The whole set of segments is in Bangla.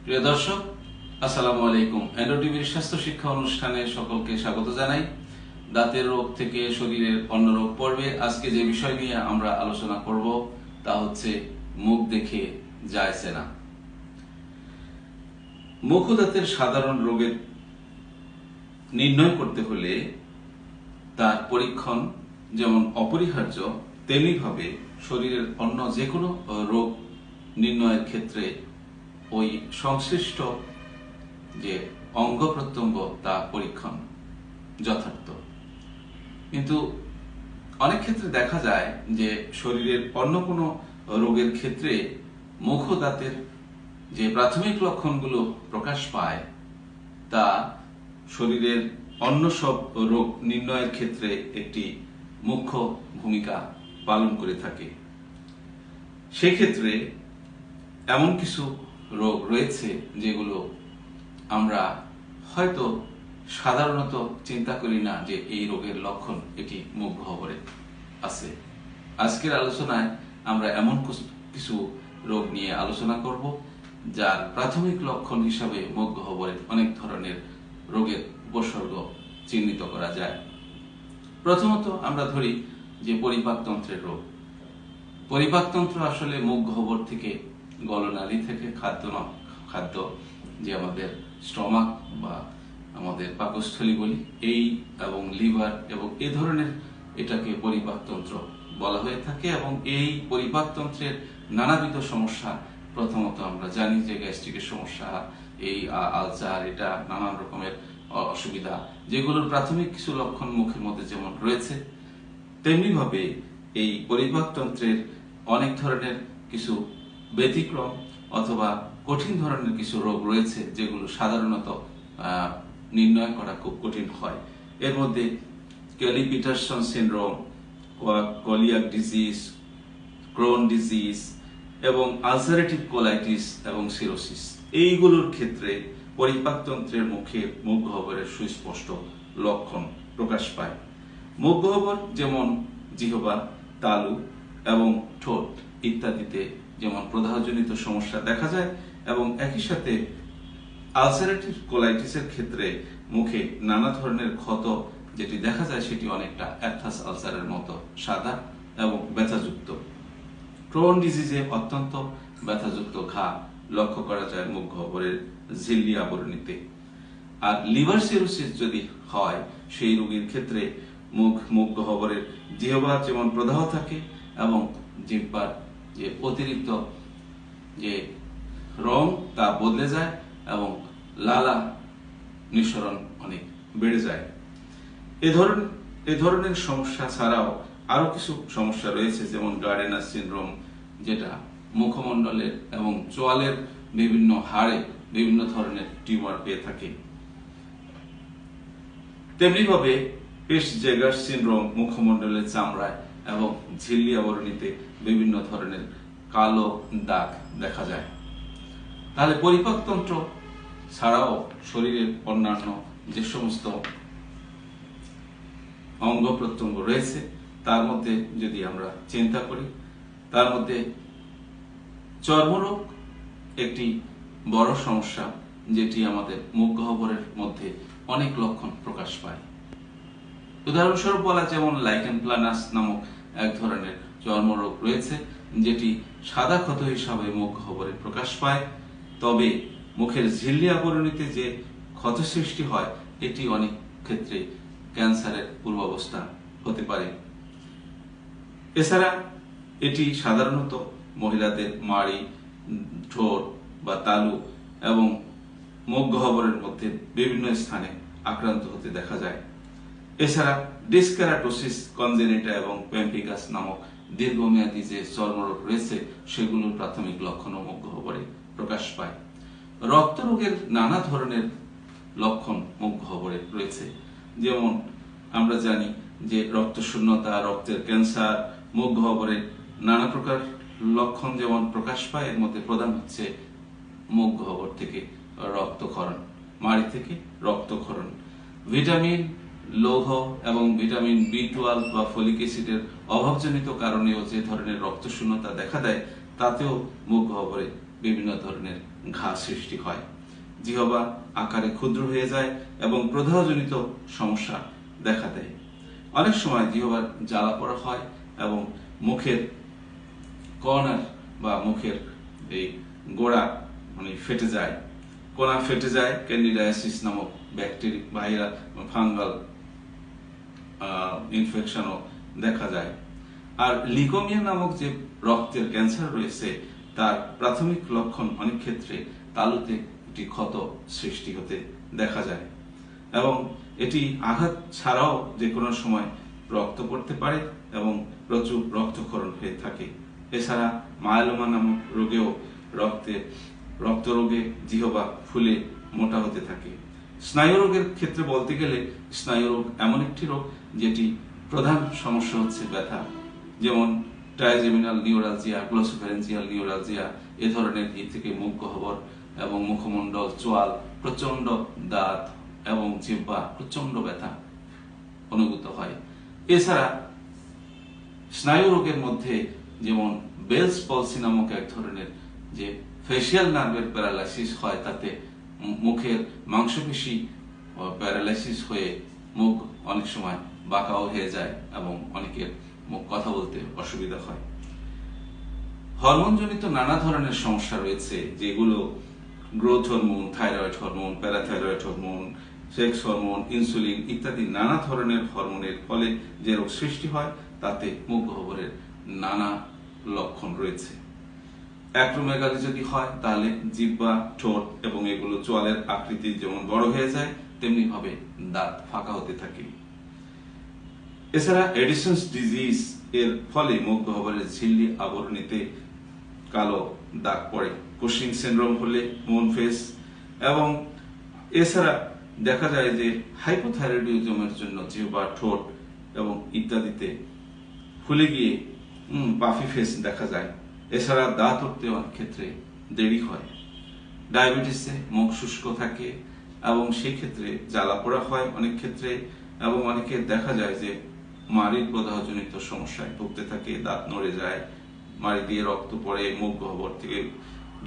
প্রিয় দর্শক, আসসালামু আলাইকুম। এন্ডোটিভির স্বাস্থ্য শিক্ষা অনুষ্ঠানে সকলকে স্বাগত জানাই। দাঁতের রোগ থেকে শরীরের অন্য রোগ পর্বে আজকে যে বিষয় নিয়ে আমরা আলোচনা করব তা হচ্ছে মুখ দেখে যায় চেনা। মুখ ও দাঁতের সাধারণ রোগের নির্ণয় করতে হলে তার পরীক্ষণ যেমন অপরিহার্য, তেমনিভাবে শরীরের অন্য যে কোনো রোগ নির্ণয়ের ক্ষেত্রে ওই সংশ্লিষ্ট যে অঙ্গ প্রত্যঙ্গ তা পরীক্ষণ যথার্থ। কিন্তু অনেক ক্ষেত্রে দেখা যায় যে শরীরের অন্য কোনো রোগের ক্ষেত্রে মুখ ও দাঁতের যে প্রাথমিক লক্ষণগুলো প্রকাশ পায় তা শরীরের অন্য সব রোগ নির্ণয়ের ক্ষেত্রে একটি মুখ্য ভূমিকা পালন করে থাকে। সেক্ষেত্রে এমন কিছু রোগ রয়েছে যেগুলো আমরা হয়তো সাধারণত চিন্তা করি না যে এই রোগের লক্ষণ এটি মুখ গহ্বরে আছে। আজকের আলোচনায় আমরা এমন কিছু রোগ নিয়ে আলোচনা করব যার প্রাথমিক লক্ষণ হিসাবে মুখ গহ্বরের অনেক ধরনের রোগের উপসর্গ চিহ্নিত করা যায়। প্রথমত আমরা ধরি যে পরিপাকতন্ত্রের রোগ। পরিপাকতন্ত্র আসলে মুখ গহ্বর থেকে গলনালী থেকে খাদ্য যে আমাদের স্টমাক বা আমাদের পাকস্থলী বলি এই এবং লিভার এবং এ ধরনের এটাকে পরিপাকতন্ত্র বলা হয়ে থাকে। এবং এই পরিপাকতন্ত্রের নানাবিধ সমস্যা, প্রথমত আমরা জানি যে গ্যাস্ট্রিকের সমস্যা, এই আলসার, এটা নানান রকমের অসুবিধা যেগুলোর প্রাথমিক কিছু লক্ষণ মুখের মধ্যে যেমন রয়েছে, তেমনিভাবে এই পরিপাকতন্ত্রের অনেক ধরনের কিছু ব্যতিক্রম অথবা কঠিন ধরনের কিছু রোগ রয়েছে যেগুলো সাধারণত নির্ণয় করা খুব কঠিন হয়। এর মধ্যে Kelly Paterson syndrome, coeliac disease, Crohn disease এবং আলসারেটিভ কোলাইটিস এবং সিরোসিস, এইগুলোর ক্ষেত্রে পরিপাকতন্ত্রের মুখ গহ্বরের সুস্পষ্ট লক্ষণ প্রকাশ পায়। মুখ গহ্বর যেমন জিহ্বা, তালু এবং ঠোঁট ইত্যাদিতে যেমন প্রদাহজনিত সমস্যা দেখা যায় এবং একই সাথে আলসারেটিভ কোলাইটিসের ক্ষেত্রে মুখে নানা ধরনের ক্ষত যেটি দেখা যায় সেটি অনেকটা অ্যাপথাস আলসারের মতো সাদা এবং ব্যথাযুক্ত। ক্রোন ডিজিজে অত্যন্ত ব্যথাযুক্ত ঘা লক্ষ্য করা যায় মুখ গহ্বরের ঝিল্লি আবরণীতে। আর লিভার সিরোসিস যদি হয় সেই রোগীর ক্ষেত্রে মুখ গহ্বরের জিহ্বার যেমন প্রদাহ থাকে এবং জিহ্বার যে অতিরিক্ত যে রং তা বদলে যায় এবং লালা নিঃসরণ অনেক বেড়ে যায়। এ ধরনের সমস্যা ছাড়াও আরো কিছু সমস্যা রয়েছে, যেমন গার্ডেনার সিনড্রোম, যেটা মুখমণ্ডলের এবং চোয়ালের বিভিন্ন হাড়ে বিভিন্ন ধরনের টিউমার পেয়ে থাকে। তেমনিভাবে পেস্ট-জেগার সিনড্রোম মুখমণ্ডলের চামড়ায় এবং ঝিল্লি আবরণীতে বিভিন্ন ধরনের কালো দাগ দেখা যায়। তাহলে পরিপাকতন্ত্র ছাড়াও শরীরের অন্যান্য যে সমস্ত অঙ্গ প্রত্যঙ্গ রয়েছে তার মধ্যে যদি আমরা চিন্তা করি, তার মধ্যে চর্মরোগ একটি বড় সমস্যা, যেটি আমাদের মুখ গহ্বরের মধ্যে অনেক লক্ষণ প্রকাশ পায়। উদাহরণস্বরূপ বলা যেমন লাইকেন প্লানাস নামক এক ধরনের চর্মরোগ রয়েছে, যেটি সাদা ক্ষত হিসাবে মুখ গহ্বরে প্রকাশ পায়। তবে মুখের ঝিল্লি আবরণীতে যে ক্ষত সৃষ্টি হয় এটি অনেক ক্ষেত্রে ক্যান্সারের পূর্বাবস্থা হতে পারে। এছাড়া এটি সাধারণত মহিলাদের মাড়ি, ঠোঁট বা তালু এবং মুখ গহ্বরের মধ্যে বিভিন্ন স্থানে আক্রান্ত হতে দেখা যায়। এছাড়া ডিসকেরাটোসিস কনজেনিটা এবং পেম্পিকাস নামক দীর্ঘমেয়াদী যে চর্মরোগ রয়েছে সেগুলোর প্রাথমিক লক্ষণ মুখ গহ্বরে প্রকাশ পায়। রক্ত রোগের নানা ধরনের লক্ষণ মুখ গহ্বরে রয়েছে, যেমন আমরা জানি যে রক্তশূন্যতা, রক্তের ক্যান্সার মুখ গহ্বরে নানা প্রকার লক্ষণ যেমন প্রকাশ পায়। এর মধ্যে প্রধান হচ্ছে মুখ গহ্বর থেকে রক্তক্ষরণ, মাড়ি থেকে রক্তক্ষরণ। ভিটামিন, লৌহ এবং ভিটামিন B12 বা ফলিক অ্যাসিডের অভাবজনিত কারণেও যে ধরনের রক্তশূন্যতা দেখা দেয় তাতেও মুখ গহ্বরে বিভিন্ন ধরনের ঘা সৃষ্টি হয়। জিহ্বা আকারে ক্ষুদ্র হয়ে যায় এবং প্রদাহজনিত সমস্যা দেখা দেয়। অনেক সময় জিহ্বার জ্বালা পোড়া হয় এবং মুখের কর্নার বা মুখের এই গোড়া ফেটে যায়, কোনা ফেটে যায়। ক্যান্ডিডিয়াসিস নামক ব্যাকটেরিয়া ভাইরাস ফাঙ্গাল ইনফেকশনও দেখা যায়। আর লিউকেমিয়া নামক যে রক্তের ক্যান্সার রয়েছে তার প্রাথমিক লক্ষণ অনেক ক্ষেত্রে তালুতে একটি ক্ষত সৃষ্টি হতে দেখা যায় এবং এটি আঘাত ছাড়াও যে কোনো সময় রক্ত পড়তে পারে এবং প্রচুর রক্তক্ষরণ হয়ে থাকে। এছাড়া মায়োলোমা নামক রোগেও রক্ত রোগে জিহ্বা ফুলে মোটা হতে থাকে। স্নায়ু রোগের ক্ষেত্রে বলতে গেলে স্নায়ু রোগ এমন একটি রোগ যেটি প্রধান সমস্যা হচ্ছে ব্যথা, যেমন ট্রাইজেমিনাল নিউরালজিয়া, গ্লোসোফারেঞ্জিয়াল নিউরালজিয়া, এ ধরনের থেকে মুখ গহ্বর এবং মুখমণ্ডল, চোয়াল, প্রচন্ড দাঁত এবং জিহ্বা প্রচন্ড ব্যথা অনুভূত হয়। এছাড়া স্নায়ু রোগের মধ্যে যেমন বেলস পলসি নামক এক ধরনের যে ফেসিয়াল নার্ভের প্যারালাইসিস হয়, তাতে মুখের মাংসপেশি প্যারালাইসিস হয়ে মুখ অনেক সময় বাঁকাও হয়ে যায় এবং অনেকের মুখ কথা বলতে অসুবিধা হয়। হরমোনজনিত নানা ধরনের সমস্যা রয়েছে, যেগুলো growth hormone, thyroid hormone, parathyroid hormone, sex hormone, insulin ইত্যাদি নানা ধরনের হরমোনের ফলে যে রোগ সৃষ্টি হয় তাতে মুখ গহ্বরের নানা লক্ষণ রয়েছে। অ্যাক্রোমেগালি যদি হয় তাহলে জিহ্বা, ঠোঁট এবং এগুলো চোয়ালের আকৃতি যেমন বড় হয়ে যায় তেমনি ভাবে দাঁত ফাঁকা হতে থাকে। এছাড়া এডিসনস ডিজিজ এর ফলে মুখ গহ্বরের ঝিল্লি আবরণীতে কালো দাগ পড়ে। কুশিং সিনড্রোম হলে মুন ফেস, এবং এছাড়া দেখা যায় যে হাইপোথাইরয়েডিজমের জন্য জিহ্বা, ঠোঁট এবং ইত্যাদিতে ফুলে গিয়ে পাফি ফেস দেখা যায়। এছাড়া দাঁত উঠতে অনেক ক্ষেত্রে দেরি হয়। ডায়াবেটিসে মুখ শুষ্ক থাকে এবং সেই ক্ষেত্রে জ্বালা পোড়া হয় অনেক ক্ষেত্রে, এবং অনেকে দেখা যায় যে মাড়ির প্রদাহজনিত সমস্যায় ভুগতে থাকে, দাঁত নড়ে যায়, মাড়ি দিয়ে রক্ত পড়ে, মুখ গহ্বর থেকে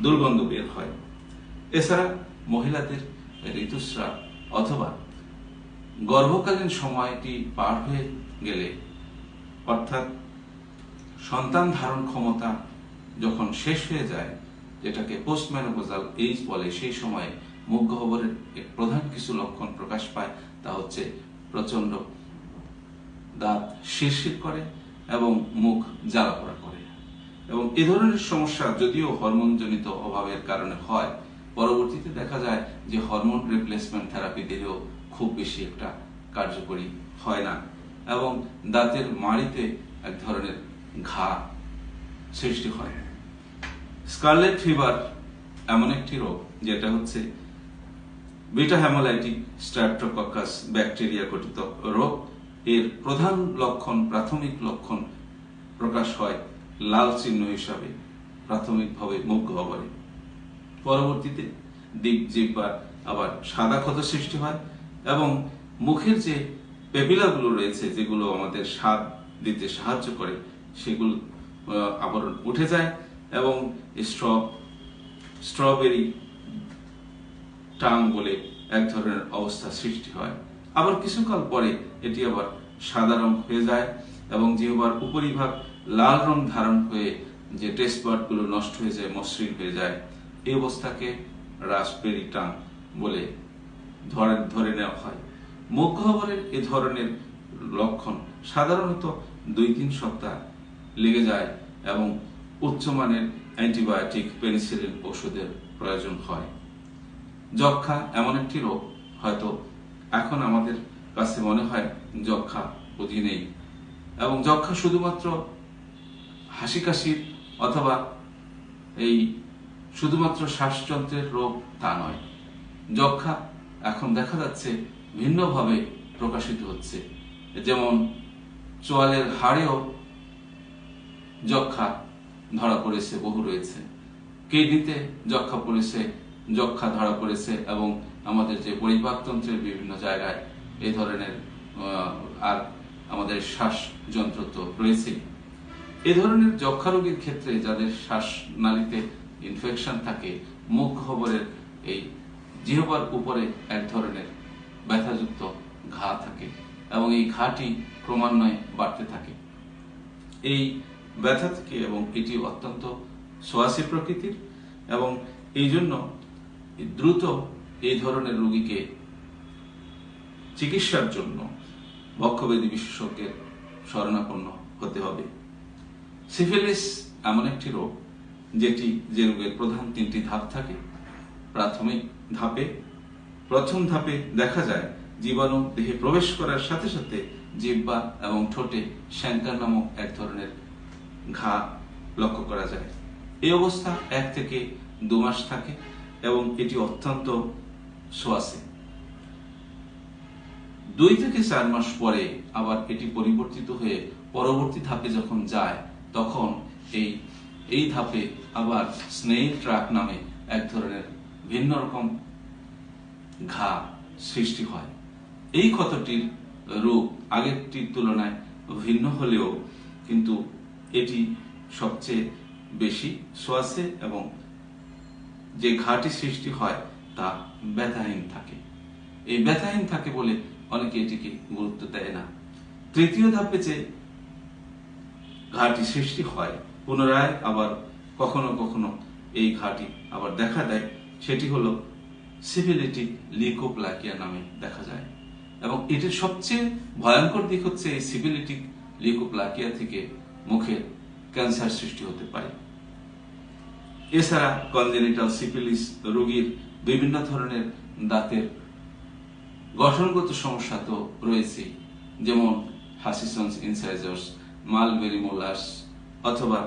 দুর্গন্ধ বের হয়। এছাড়া মহিলাদের ঋতুস্রাব অথবা গর্ভকালীন সময়টি পার হয়ে গেলে, অর্থাৎ সন্তান ধারণ ক্ষমতা যখন শেষ হয়ে যায়, যেটাকে পোস্টমেনোপজাল এজ বলে, সেই সময়ে মুখ গহ্বরের প্রধান কিছু লক্ষণ প্রকাশ পায়। তা হচ্ছে প্রচন্ড দাঁত শিরশির করে এবং মুখ জ্বালা পোড়া করে। এবং এ ধরনের সমস্যা যদিও হরমোনজনিত অভাবের কারণে হয়, পরবর্তীতে দেখা যায় যে হরমোন রিপ্লেসমেন্ট থেরাপি দিলেও খুব বেশি একটা কার্যকরী হয় না এবং দাঁতের মাড়িতে এক ধরনের ঘা সৃষ্টি হয়। স্কারলেট ফিভার এমন একটি রোগ যেটা হচ্ছে বিটা হেমোলাইটিক স্ট্রেপ্টোকক্কাস ব্যাকটেরিয়া ঘটিত রোগ। এর প্রধান লক্ষণ, প্রাথমিক লক্ষণ প্রকাশ হয় লাল চিহ্ন হিসাবে প্রাথমিকভাবে মুখ গহ্বরে। পরবর্তীতে দিক জিহ্বার আবার সাদা ক্ষত সৃষ্টি হয় এবং মুখের যে পেপিলাগুলো রয়েছে, যেগুলো আমাদের স্বাদ দিতে সাহায্য করে, সেগুলো আবরণ উঠে যায় এবং স্ট্রবেরি টাং বলে এক ধরনের অবস্থা সৃষ্টি হয়। আবার কিছুকাল পরে এটি আবার সাদা রং হয়ে যায় এবং জিহ্বার উপরিভাগ লাল রং ধারণ হয়ে যে টেস্ট বাড গুলো নষ্ট হয়ে যায়, মসৃণ হয়ে যায়। এই অবস্থাকে রাসবেরি টাং বলে ধরে নেওয়া হয়। মুখ গহ্বরের এ ধরনের লক্ষণ সাধারণত 2-3 সপ্তাহ লেগে যায় এবং উচ্চমানের অ্যান্টিবায়োটিক, পেনিসিলিন ওষুধের প্রয়োজন হয়। যক্ষ্মা এমন একটি রোগ, হয়তো এখন আমাদের কাছে মনে হয় যক্ষ্মা বুঝি নেই, এবং যক্ষ্মা শুধুমাত্র হাসি কাশির অথবা এই শুধুমাত্র শ্বাসযন্ত্রের রোগ তা নয়। যক্ষ্মা এখন দেখা যাচ্ছে ভিন্নভাবে প্রকাশিত হচ্ছে, যেমন চোয়ালের হাড়েও যক্ষ্মা ধরা পড়েছে, বহু রয়েছে। কিডনিতে যক্ষ্মা ধরা পড়েছে এবং আমাদের যে পরিপাকতন্ত্রের বিভিন্ন জায়গায় এই ধরনের আর আমাদের শ্বাসযন্ত্র তো রয়েছে। এ ধরনের যক্ষ্মা রোগীর ক্ষেত্রে যাদের শ্বাসনালীতে ইনফেকশন থাকে মুখ গহ্বরের এই জিহ্বার উপরে এক ধরনের ব্যথাযুক্ত ঘা থাকে এবং এই ঘাটি ক্রমান্বয়ে বাড়তে থাকে। এই ব্যথা থেকে, এবং এটি অত্যন্ত সোয়াসী প্রকৃতির, এবং এই জন্য দ্রুত এই ধরনের রোগীকে চিকিৎসার জন্য বক্ষব্যাধি বিশেষজ্ঞের শরণাপন্ন হতে হবে। সিফিলিস এমন একটি রোগ যে রোগের প্রধান 3টি ধাপ থাকে। প্রাথমিক ধাপে, প্রথম ধাপে দেখা যায় জীবাণু দেহে প্রবেশ করার সাথে সাথে জিহ্বা এবং ঠোঁটে শ্যাঙ্কার নামক এক ধরনের ঘা লক্ষ্য করা যায়। এই অবস্থা 1 থেকে 2 মাস থাকে এবং এটি অত্যন্ত সোয়াসে। 2 থেকে 4 মাস পরে আবার এটি পরিবর্তিত হয়ে পরবর্তী ধাপে যখন যায়, তখন এই ধাপে আবার স্নেইল ট্র্যাক নামে এক ধরনের ভিন্ন রকম ঘা সৃষ্টি হয়। এই ক্ষতটির রূপ আগেরটির তুলনায় ভিন্ন হলেও কিন্তু এটি সবচেয়ে বেশি সোয়াসে, এবং যে ঘাটি সৃষ্টি হয় তা ব্যথাহীন থাকে। এই ব্যথাহীন থাকে বলে অনেকে এটিকে গুরুত্ব দেয় না। তৃতীয় ধাপে যে ঘাটি সৃষ্টি হয়, পুনরায় আবার কখনো কখনো এই ঘাটি আবার দেখা দেয়, সেটি হলো সিফিলিটিক লিউকোপ্লাকিয়া নামে দেখা যায়। এবং এটির সবচেয়ে ভয়ঙ্কর দিক হচ্ছে এই সিফিলিটিক লিউকোপ্লাকিয়া থেকে মুখের ক্যান্সার সৃষ্টি হতে পারে। এছাড়া কনজেনিটাল সিফিলিস রোগীর বিভিন্ন ধরনের দাঁতের গঠনগত সমস্যা তো রয়েছে, যেমন হাসিসন্স ইনসাইজার্স, মালবেরি মোলার্স অথবা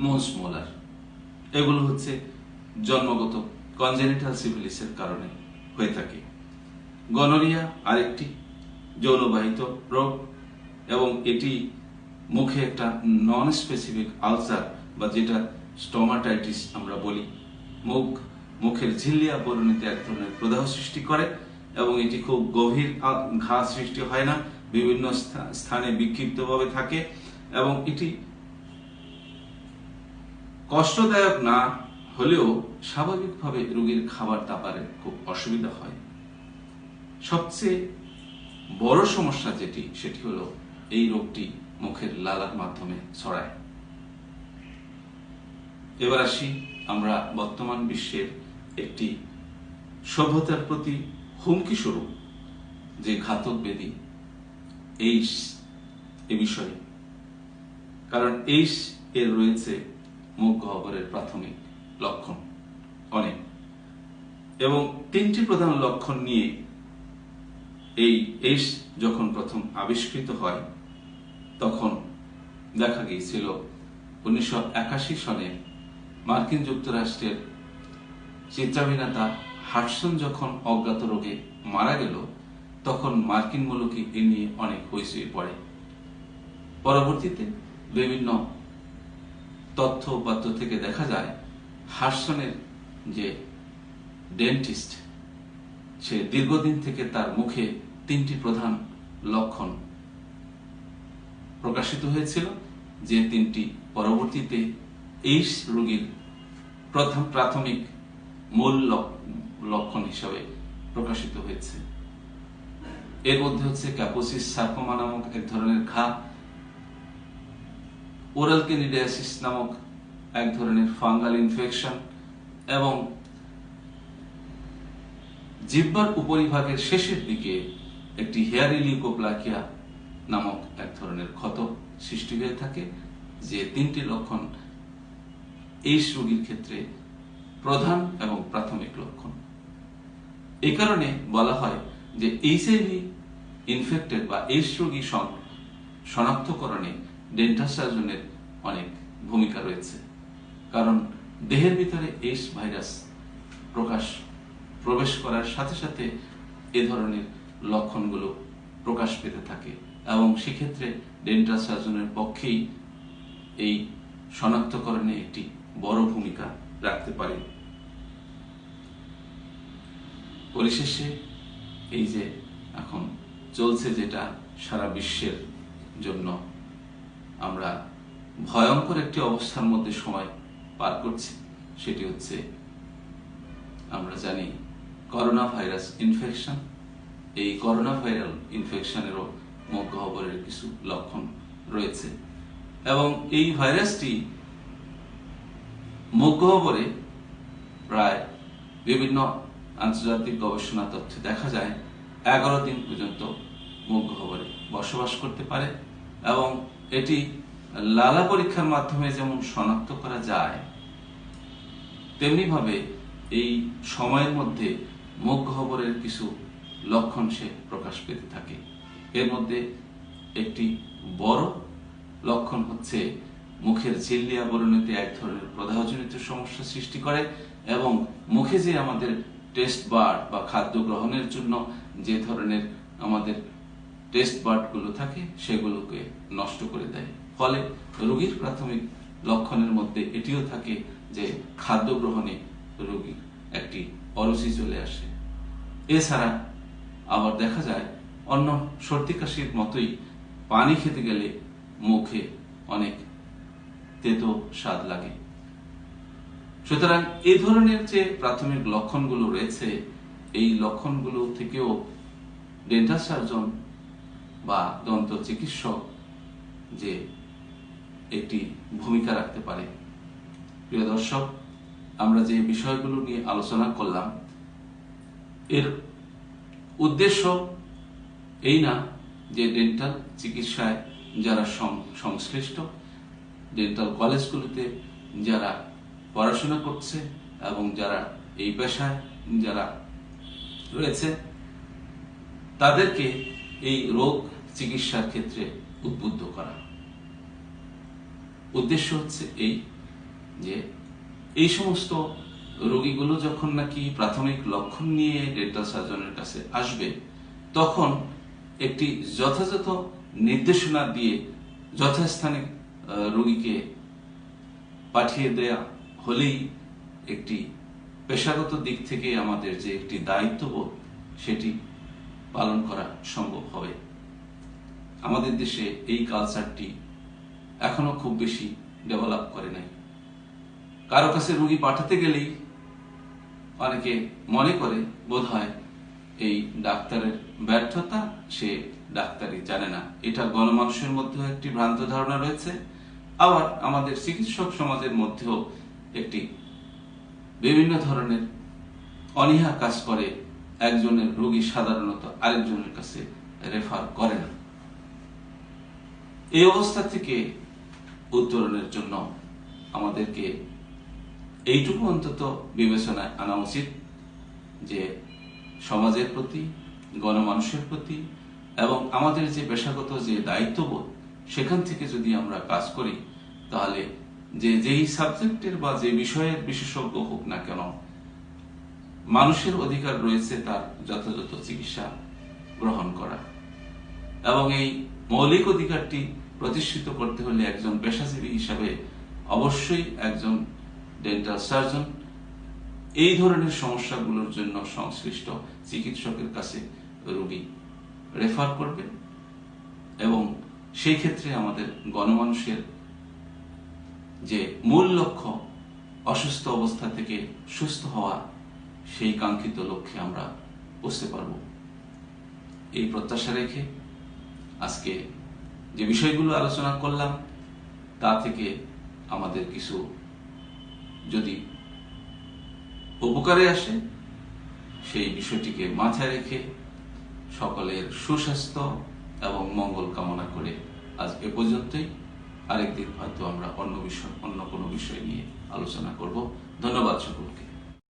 মোন্স মোলার। এগুলো হচ্ছে জন্মগত কনজেনিটাল সিফিলিসের কারণে হয়ে থাকে। গনোরিয়া আরেকটি যৌনবাহিত রোগ, এবং এটি মুখে একটা নন স্পেসিফিক আলসার বা যেটা স্টোমাটাইটিস আমরা বলি, মুখের ঝিল্লি আবরণীতে এক ধরনের প্রদাহ সৃষ্টি করে, এবং এটি খুব গভীর ঘা সৃষ্টি হয় না, বিভিন্ন স্থানে বিক্ষিপ্তভাবে থাকে, এবং এটি কষ্টদায়ক না হলেও স্বাভাবিকভাবে রোগীর খাবার দাবারে খুব অসুবিধা হয়। সবচেয়ে বড় সমস্যা সেটি হলো এই রোগটি মুখের লালার মাধ্যমে ছড়ায়। এবার আসি আমরা বর্তমান বিশ্বের একটি সভ্যতার প্রতি হুমকি স্বরূপ যে ঘাতক ব্যাধি এইডস এ বিষয়ে। কারণ এইডস এর রয়েছে মুখ গহ্বরের প্রাথমিক লক্ষণ অনেক, এবং 3টি প্রধান লক্ষণ নিয়ে এই এইডস যখন প্রথম আবিষ্কৃত হয়, তখন দেখা গিয়েছিল 1981 সনে মার্কিন যুক্তরাষ্ট্রের চিত্রাভিনেতা হাডসন যখন অজ্ঞাত রোগে মারা গেল, তখন মার্কিন মুলুকে এ নিয়ে অনেক হইচই পড়ে। পরবর্তীতে বিভিন্ন তথ্য উপাত্ত থেকে দেখা যায় হাডসনের যে ডেন্টিস্ট, সে দীর্ঘদিন থেকে তার মুখে 3টি প্রধান লক্ষণ প্রকাশিত হয়েছিল, যে 3টি পরবর্তীতে এইডস রোগীর প্রাথমিক মূল লক্ষণ হিসাবে প্রকাশিত হয়েছে। এর মধ্যে হচ্ছে ক্যাপোসিস সার্কোমা নামক এক ধরনের ঘা, ওরাল ক্যানিডিয়াসিস নামক এক ধরনের ফাঙ্গাল ইনফেকশন, এবং জিহ্বার উপরিভাগের শেষের দিকে একটি হেয়ারি লিউকোপ্লাকিয়া নামক এক ধরনের ক্ষত সৃষ্টি হয়ে থাকে, যে 3টি লক্ষণ এইডস রোগীর ক্ষেত্রে প্রধান এবং প্রাথমিক লক্ষণ। এই কারণে বলা হয় যে এইচআইভি ইনফেক্টেড বা এইডস রোগী শনাক্তকরণে ডেন্টাল সার্জনের অনেক ভূমিকা রয়েছে। কারণ দেহের ভিতরে এইডস ভাইরাস প্রবেশ করার সাথে সাথে এ ধরনের লক্ষণগুলো প্রকাশ পেতে থাকে, এবং সেক্ষেত্রে ডেন্টাল সার্জনের পক্ষেই এই শনাক্তকরণে একটি বড় ভূমিকা রাখতে পারে। পরিশেষে এই যে এখন চলছে, যেটা সারা বিশ্বের জন্য আমরা ভয়ঙ্কর একটি অবস্থার মধ্যে সময় পার করছি, সেটি হচ্ছে আমরা জানি করোনা ভাইরাস ইনফেকশন। এই করোনা ভাইরাল ইনফেকশনেরও মুখ গহ্বরের কিছু লক্ষণ রয়েছে এবং এই ভাইরাসটি মুখ গহ্বরে প্রায় বিভিন্ন আন্তর্জাতিক গবেষণা তথ্যে দেখা যায় 11 দিন পর্যন্ত মুখ গহ্বরে বসবাস করতে পারে এবং এটি লালা পরীক্ষার মাধ্যমে যেমন শনাক্ত করা যায়, তেমনি ভাবে এই সময়ের মধ্যে মুখ গহ্বরের কিছু লক্ষণ সে প্রকাশ পেতে থাকে। এর মধ্যে একটি বড় লক্ষণ হচ্ছে মুখের ঝিল্লি আবরণীতে এক ধরনের প্রদাহজনিত সমস্যা সৃষ্টি করে এবং মুখে যে আমাদের টেস্ট বাড বা খাদ্য গ্রহণের জন্য যে ধরনের আমাদের টেস্ট বাডগুলো থাকে সেগুলোকে নষ্ট করে দেয়। ফলে রোগীর প্রাথমিক লক্ষণের মধ্যে এটিও থাকে যে খাদ্য গ্রহণে রোগীর একটি অরুচি চলে আসে। এছাড়া আবার দেখা যায় অন্য সর্দি কাশির মতোই পানি খেতে গেলে মুখে অনেক তেতো স্বাদ লাগে। সুতরাং এই ধরনের যে প্রাথমিক লক্ষণগুলো রয়েছে, এই লক্ষণগুলো থেকেও ডেন্টাল সার্জন বা দন্ত চিকিৎসক যে একটি ভূমিকা রাখতে পারে। প্রিয় দর্শক, আমরা যে বিষয়গুলো নিয়ে আলোচনা করলাম এর উদ্দেশ্য এই না যে ডেন্টাল চিকিৎসায় যারা সংশ্লিষ্ট, ডেন্টাল কলেজগুলোতে যারা পড়াশোনা করছে এবং যারা এই পেশায় যারা রয়েছে তাদেরকে এই রোগ চিকিৎসার ক্ষেত্রে উদ্বুদ্ধ করা। উদ্দেশ্য হচ্ছে এই যে এই সমস্ত রোগীগুলো যখন নাকি প্রাথমিক লক্ষণ নিয়ে ডেন্টাল সার্জনের কাছে আসবে, তখন একটি যথাযথ নির্দেশনা দিয়ে যথাস্থানে রোগীকে পাঠিয়ে দেয়া হলেই একটি পেশাগত দিক থেকে আমাদের যে একটি দায়িত্ববোধ সেটি পালন করা সম্ভব হবে। আমাদের দেশে এই কালচারটি এখনো খুব বেশি ডেভেলপ করে নাই। কারো কাছে রোগী পাঠাতে গেলেই অনেকে মনে করে বোধহয় এই ডাক্তারের ব্যর্থতা, সে ডাক্তারই জানে না। এটা গণমানুষের মধ্যেও একটি ভ্রান্ত ধারণা রয়েছে। আবার আমাদের চিকিৎসক সমাজের মধ্যেও একটি বিভিন্ন ধরনের অনীহা কাজ করে। একজনের রোগী সাধারণত আরেকজনের কাছে রেফার করে না। এই অবস্থা থেকে উত্তরণের জন্য আমাদেরকে এইটুকু অন্তত বিবেচনায় আনা উচিত যে সমাজের প্রতি, গণমানুষের প্রতি এবং আমাদের যে পেশাগত যে দায়িত্ববোধ, সেখান থেকে যদি আমরা কাজ করি তাহলে যেই সাবজেক্টের বা যে বিষয়ের বিশেষজ্ঞ হোক না কেন, মানুষের অধিকার রয়েছে তার যথাযথ চিকিৎসা গ্রহণ করা। এবং এই মৌলিক অধিকারটি প্রতিষ্ঠিত করতে হলে একজন পেশাজীবী হিসাবে অবশ্যই একজন ডেন্টাল সার্জন এই ধরনের সমস্যাগুলোর জন্য সংশ্লিষ্ট চিকিৎসকের কাছে রোগী রেফার করবে এবং সেই ক্ষেত্রে আমাদের গণমানুষের যে মূল লক্ষ্য অসুস্থ অবস্থা থেকে সুস্থ হওয়া, সেই কাঙ্ক্ষিত লক্ষ্যে আমরা পৌঁছতে পারব। এই প্রত্যাশা রেখে আজকে যে বিষয়গুলো আলোচনা করলাম তা থেকে আমাদের কিছু যদি উপকারে আসে, সেই বিষয়টিকে মাথায় রেখে সকলের সুস্বাস্থ্য এবং মঙ্গল কামনা করে আজ এ পর্যন্তই। আরেকদিন হয়তো আমরা অন্য কোনো বিষয় নিয়ে আলোচনা করব। ধন্যবাদ সকলকে।